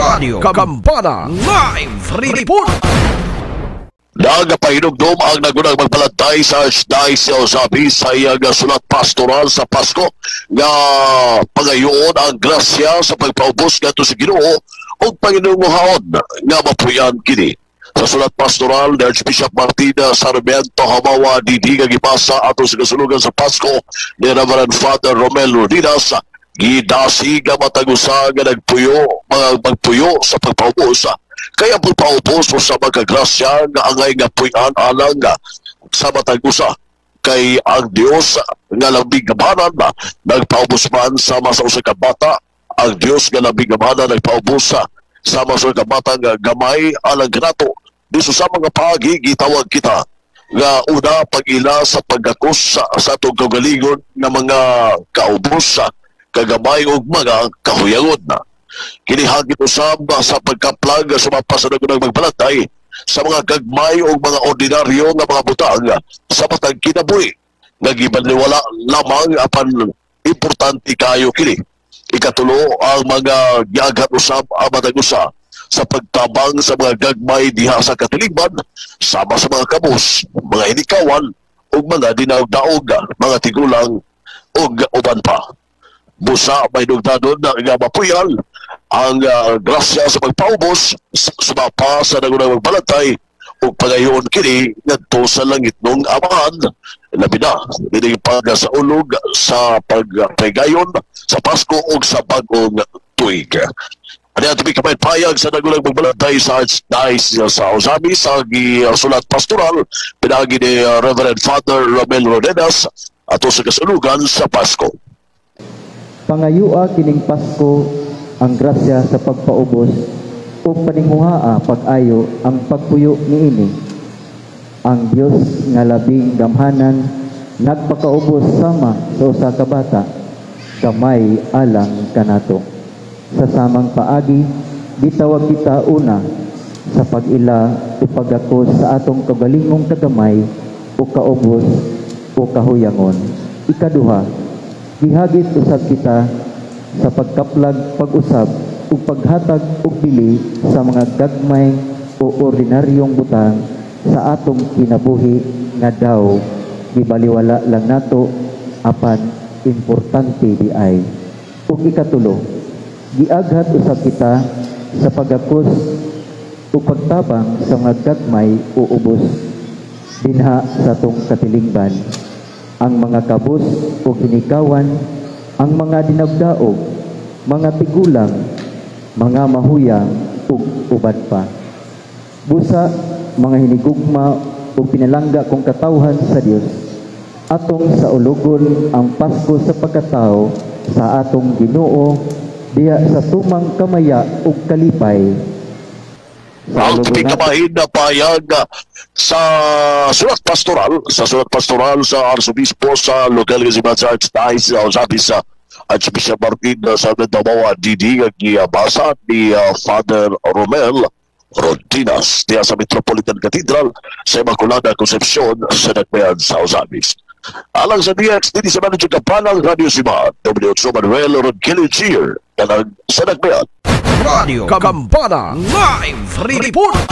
Radio Kagambana Live Report. Nagapahinugdom ang nagunang magbalantay sa Archdiocese sa Bisaya nga sulat pastoral sa Pasko nga pangayoon ang grasya sa pagpaubos ngadto sa Ginoo ug panginunguhaon nga mapuyan kini. Sa sulat pastoral ni Archbishop Martina Sarmiento Hamawa didi nga gipasa ato sa kasulugan sa Pasko ni Reverend Father Romel Rodinas, gidasi nga matagusa nga magpuyo sa pagpaubos kaya pagpaubos sa magkagrasya nga angay nga puyan alang sa matagusa kay ang Dios nga labing gamanan nagpaubos man sama sa usa ka bata. Ang Dios nga labing gamanan nagpaubos sama sa ka bata nga gamay alang grato. Diso sa mga paagi gitawag kita nga una pag-ila sa pagakos sa atong kaugalingon nga mga kaubos kagamay ug mga kahuyangon na. Kinihagit usab sa pagkaplag sa mga pasanag magbalantay sa mga gagmay o mga ordinaryo nga mga butang sa matang kinabuhi nga gibaliwala lamang apan importante kayo kini. Ikatulo ang mga giagat usab ang matagusa sa pagtabang sa mga gagmay diha sa katiligban sama sa mga kabus, mga inikawan o mga dinawdaog, mga tigulang o uban pa. Busa may dugtadon na nga mapuyal ang grasya sa pagpaubos sumapa sa nagunang magbalantay ug pagayon kini ngadto sa langit nung amahan. Labi na ini pag sa ulog sa pagpagayon sa Pasko ug sa bag-ong tuig. Ano ato payag sa nagunang magbalantay sa Archdiocese sa Osabi sa sulat pastoral pinagi ni Reverend Father Romel Rodinas ato sa kasulugan sa Pasko. Pangayua kining Pasko ang grasya sa pagpaubos o paninguhaa pag-ayo ang pagpuyo niini. Ang Dios nga labing gamhanan nagpakaubos sama sa usa ka bata gamay alang kanato. Sa samang paagi gitawag kita una sa pag-ila o pagakos sa atong kagalingong kagamay o kaubos o kahuyangon. Ikaduha, gihagit usab kita sa pagkaplag pag-usab o paghatag og dili sa mga gagmay o ordinaryong butang sa atong kinabuhi nga daw gibaliwala lang nato apan importante di ay. Ug ikatulo, giaghat usab kita sa pagakos o pagtabang sa mga gagmay o ubos dinha sa atong katilingban, ang mga kabus o hinikawan, ang mga dinagdaog, mga tigulang, mga mahuyang ug uban pa. Busa mga hinigugma o pinalangga kong katawhan sa Dios, atong sa ulugon ang Pasko sa pagkatao sa atong Ginoo diya sa tumang kamaya ug kalipay. Ang tumikabahin na payag sa sulat pastoral sa Arsobispo sa lokal nga si Archdiocese sa Osabi sa Archbishop Martin sa Mindanao didi nga gibasa ni Father Romel Rodinas diya sa Metropolitan Cathedral sa Immaculada Concepcion sa Nagbayan sa Osabi. Alang sa DX dito sa Managing Kapanang Radio Sibat, W8 Manuel Rodkili Cheer sa Nagbayan. Radio Kagambana Live Report.